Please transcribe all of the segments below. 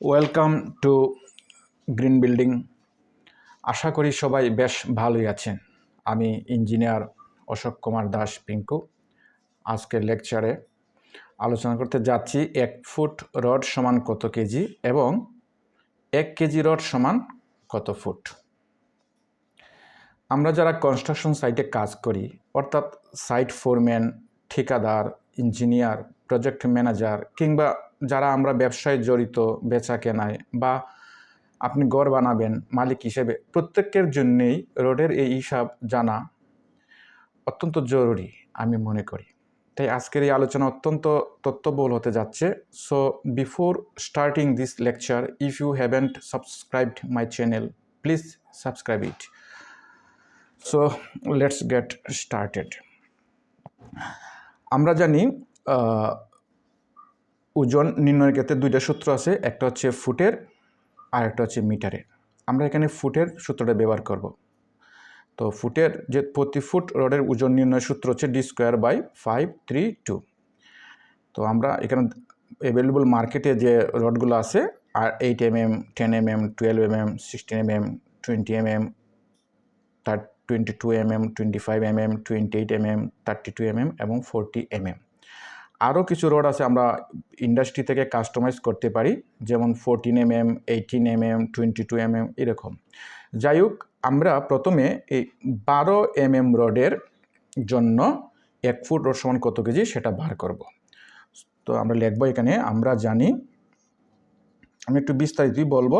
Welcome to green building. আশা করি সবাই বেশ ভালোই আছেন। আমি ইঞ্জিনিয়ার অশোক কুমার দাস পিঙ্কু। আজকের লেকচারে আলোচনা করতে যাচ্ছি 1 ফুট রড সমান কত কেজি এবং 1 কেজি রড সমান কত ফুট। আমরা যারা কনস্ট্রাকশন সাইটে কাজ করি, অর্থাৎ সাইট ফোরম্যান, ঠিকাদার, ইঞ্জিনিয়ার, প্রজেক্ট ম্যানেজার কিংবা যারা আমরা ব্যবসায় জড়িত, বেচা কেনায় বা আপনি ঘর বানাবেন মালিক হিসেবে, প্রত্যেকের জন্যেই রোডের এই হিসাব জানা অত্যন্ত জরুরি আমি মনে করি। তাই আজকের এই আলোচনা অত্যন্ত তথ্যবহুল হতে যাচ্ছে। So before starting this lecture, if you haven't subscribed my channel, please subscribe it. So let's get started. আমরা জানি ওজন নির্ণয়ের ক্ষেত্রে দুইটা সূত্র আছে, একটা হচ্ছে ফুটের আর একটা হচ্ছে মিটারের। আমরা এখানে ফুটের সূত্রটা ব্যবহার করব। তো ফুটের যে প্রতি ফুট রডের ওজন নির্ণয়ের সূত্র হচ্ছে d²/532। তো আমরা এখানে অ্যাভেলেবল মার্কেটে যে রডগুলো আছে, আর 8 mm, 10 mm, 12 mm, 16 mm, 20 mm, 22 mm, 25 mm, 28 mm, 32 mm এবং 40 mm। আরও কিছু রড আছে আমরা ইন্ডাস্ট্রি থেকে কাস্টমাইজ করতে পারি, যেমন 14 mm, 18 mm, 22 mm এরকম। যাই হোক, আমরা প্রথমে এই 12 mm রডের জন্য 1 ফুট রড সমান কত কেজি সেটা বার করব। তো আমরা লিখবো এখানে, আমরা জানি, আমি একটু বিস্তারিতই বলবো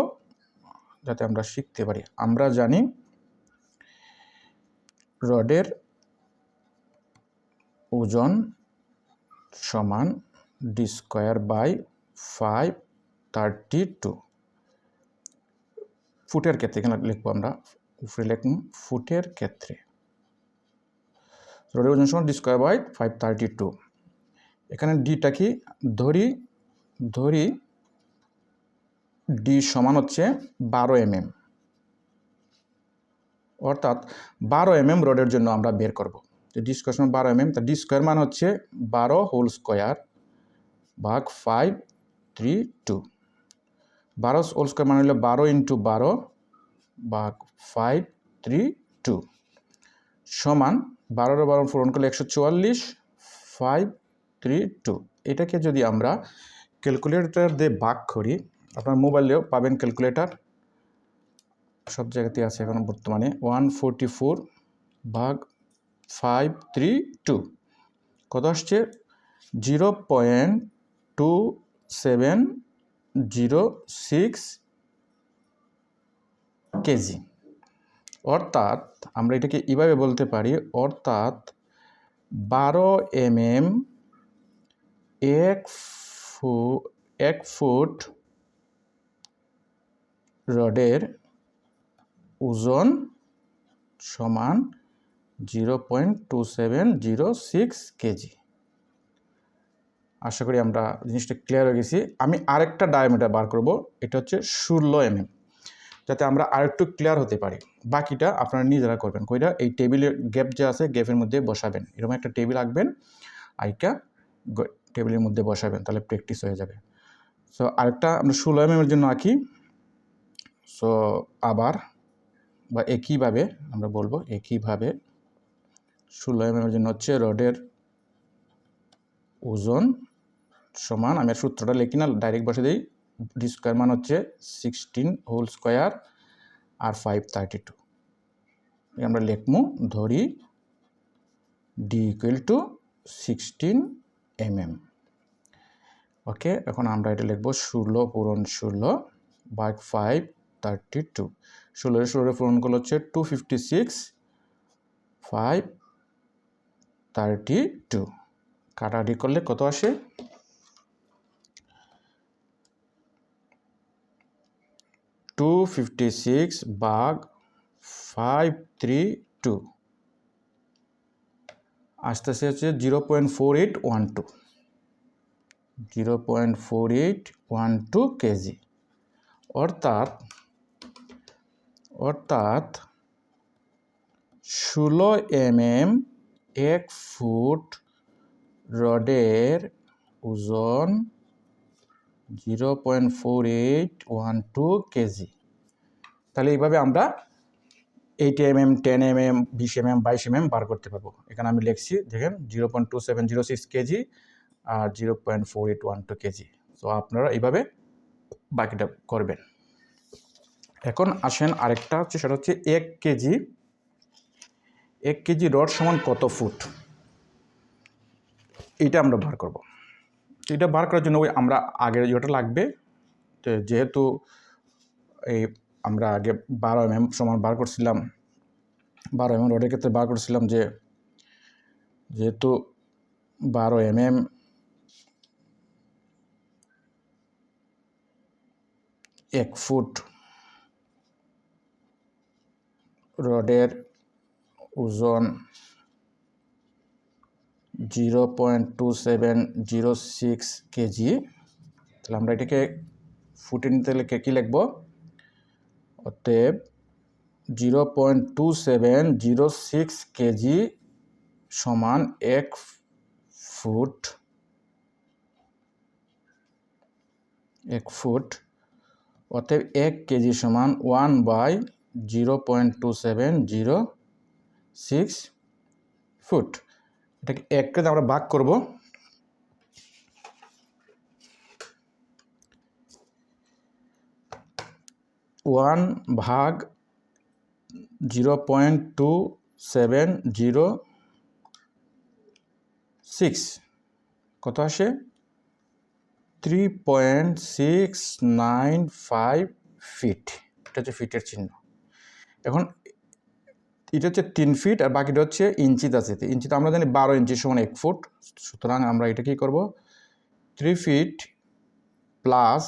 যাতে আমরা শিখতে পারি। আমরা জানি রডের ওজন সমান d²/532। ফুটের ক্ষেত্রে এখানে লিখবো, আমরা উপরে লিখুন ফুটের ক্ষেত্রে রডের ওজন সমান d²/532। এখানে ডিটা কি ধরি ডি সমান হচ্ছে 12 mm, অর্থাৎ 12 mm রডের জন্য আমরা বের করব। যে ডি স্কোয়ার সমান 12 mm, তা ডি স্কোয়ার মান হচ্ছে 12 হোল স্কোয়ার ভাগ 532। 12 হোল স্কোয়ার মান হলো 12 × 12 ভাগ 532 সমান 12 পূরণ করলে 144, 532। এটাকে যদি আমরা ক্যালকুলেটর দিয়ে ভাগ করি, আপনার মোবাইলেও পাবেন ক্যালকুলেটর, সব জায়গাতে আছে এখন বর্তমানে। 144 ভাগ 532 কত আসছে? 0.2706 কেজি। অর্থাৎ আমরা এটাকে এভাবে বলতে পারি, অর্থাৎ 12 mm 1 ফুট রডের ওজন সমান 0.2706 কেজি। আশা করি আমরা জিনিসটা ক্লিয়ার হয়ে গেছি। আমি আরেকটা ডায়ামিটার বার করব, এটা হচ্ছে 16 mm, যাতে আমরা আরেকটু ক্লিয়ার হতে পারি। বাকিটা আপনারা নিজেরা করবেন। কইরা এই টেবিলের গ্যাপ যে আছে, গ্যাপের মধ্যে বসাবেন। এরকম একটা টেবিল আঁকবেন, আইকা টেবিলের মধ্যে বসাবেন, তাহলে প্র্যাকটিস হয়ে যাবে। সো আরেকটা আমরা 16 mm এর জন্য আঁকি। সো আবার বা একইভাবে আমরা বলবো, একইভাবে 16 mm এর জন্য হচ্ছে রডের ওজন সমান, আমি সূত্রটা লিখি না, ডাইরেক্ট বসে দিই। ডি স্কোয়ার মান হচ্ছে 16 হোল স্কোয়ার আর 532। আমরা লিখবো, ধরি ডি ইকুয়াল টু 16 mm। ওকে, এখন আমরা এটা লিখবো 16 পূরণ 16 ভাগ 532। 16 পূরণ করলে হচ্ছে 256, 532 কাটাকাটি করলে কত আসে? 256 ভাগ 532 আস্তে আস্তে হচ্ছে 0.4812, 0.4812 কেজি। অর্থাৎ 16 mm 1 ফুট রডের ওজন 0.4812 কেজি। তাহলে এইভাবে আমরা 8 mm, 10 mm, 20 mm, 22 mm বার করতে পারবো। এখানে আমি লিখছি, দেখেন 0.2706 কেজি আর 0.4812 কেজি। তো আপনারা এইভাবে বাকিটা করবেন। এখন আসেন আরেকটা হচ্ছে, সেটা হচ্ছে 1 কেজি রড সমান কত ফুট, এটা আমরা বার করব। এটা বার করার জন্য আমরা আগের যেটা লাগবে, যেহেতু এই আমরা আগে 12 mm সমান বার করছিলাম, 12 mm রডের ক্ষেত্রে বার করছিলাম যে যেহেতু 12 mm 1 ফুট রডের ওজন 0.2706 কেজি, তাহলে আমরা এটাকে ফুটে নিতে হলে কী লিখব? অতএব 0.2706 কেজি সমান 1 ফুট, 1 ফুট। অতএব 1 কেজি সমান 1/0.2706 ফুট। এটাকে 1 কে আমরা ভাগ করব, 1/0.2706 কত আসে? 3.695 ফিট। এটা হচ্ছে ফিটের চিহ্ন। এখন এটা হচ্ছে 3 ফিট আর বাকিটা হচ্ছে ইঞ্চিতে আছে। ইঞ্চিতে আমরা জানি 12 ইঞ্চি সমান 1 ফুট। সুতরাং আমরা এটা কী করব? 3 ফিট প্লাস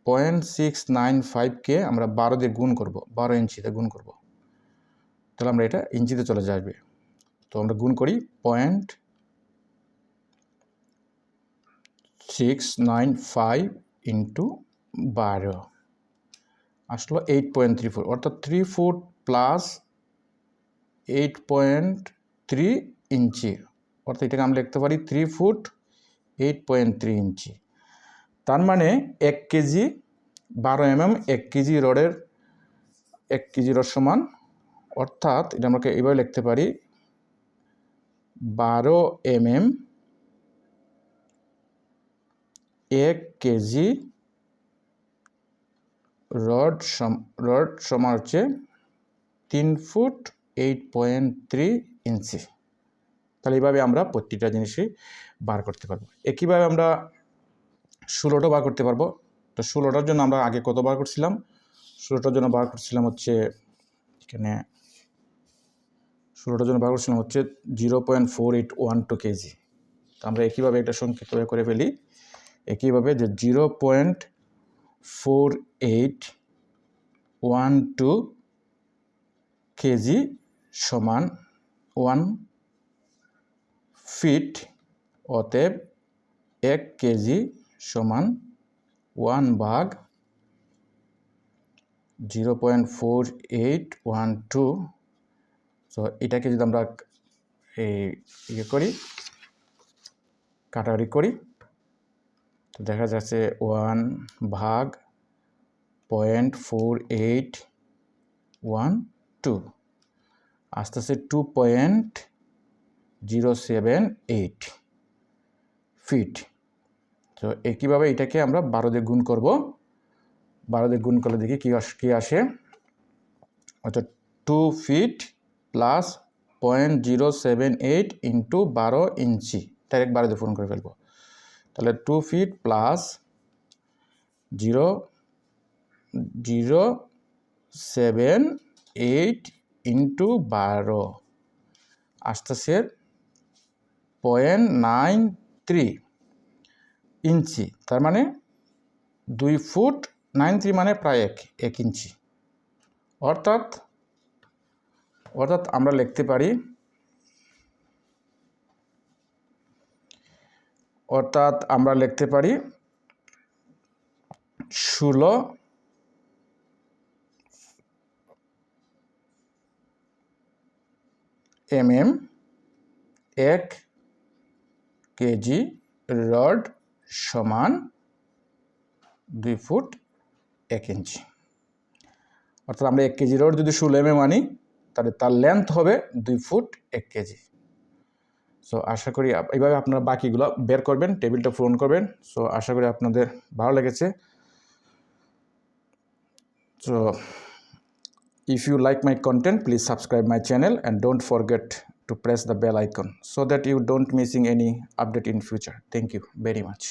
0.695কে আমরা 12 দিয়ে গুণ করব, 12 ইঞ্চিতে গুণ করব। তাহলে আমরা এটা ইঞ্চিতে চলে আসবে। তো আমরা গুণ করি 0.695 ইন্টু 12 আসলো 8.34, অর্থাৎ 3 ফুট প্লাস 8.3 ইঞ্চি, অর্থাৎ এটাকে আমরা লিখতে পারি 3 ফুট 8.3 ইঞ্চি। তার মানে 1 কেজি 12 mm 1 কেজি রডের 1 কেজি রড সমান, অর্থাৎ এটা আমরা এইভাবে লিখতে পারি 12 mm 1 কেজি রড সমান হচ্ছে 3 ফুট 8.3 ইঞ্চি। তাহলে এইভাবে আমরা প্রত্যেকটা জিনিসই বার করতে পারবো। একইভাবে আমরা 16টা বার করতে পারবো। তো 16টার জন্য আমরা আগে কত বার করছিলাম? 16টার জন্য বার করছিলাম হচ্ছে এখানে 16টার জন্য বার করছিলাম হচ্ছে 0.4812 কেজি। তো আমরা একইভাবে একটা সংক্ষিপ্ত করে ফেলি। একইভাবে যে 0.4812 কেজি সমান 1 ফিট, অতএব 1 কেজি সমান 1/0.4812। তো এটাকে যদি আমরা ইয়ে করি, কাটাকাটি করি, তো দেখা যাচ্ছে 1/0.4812 আস্তে আস্তে 2.078 ফিট। তো একইভাবে এটাকে আমরা 12 দিয়ে গুণ করব। 12 দিয়ে গুণ করলে দেখি কী আসে, অর্থাৎ 2 ফিট প্লাস 0.078 ইন্টু 12 ইঞ্চি, ডাইরেক্ট 12 দিয়ে পূরণ করে ফেলবো। তাহলে 2 ফিট প্লাস 0.078 ইন্টু 12 আসতেছে 0.93 ইঞ্চি। তার মানে 2 ফুট 93 মানে প্রায় 1 ইঞ্চি। অর্থাৎ আমরা লিখতে পারি, অর্থাৎ আমরা লিখতে পারি 16 mm 1 কেজি রড সমান 2 ফুট 1 ইঞ্চি। অর্থাৎ আমরা 1 কেজি রড যদি 16 mm আনি তাহলে তার লেন্থ হবে 2 ফুট 1 কেজি। সো আশা করি এইভাবে আপনারা বাকিগুলো বের করবেন, টেবিলটা পূরণ করবেন। সো আশা করি আপনাদের ভালো লেগেছে। So if you like my content, please subscribe my channel and don't forget to press the bell icon so that you don't missing any update in future. Thank you very much.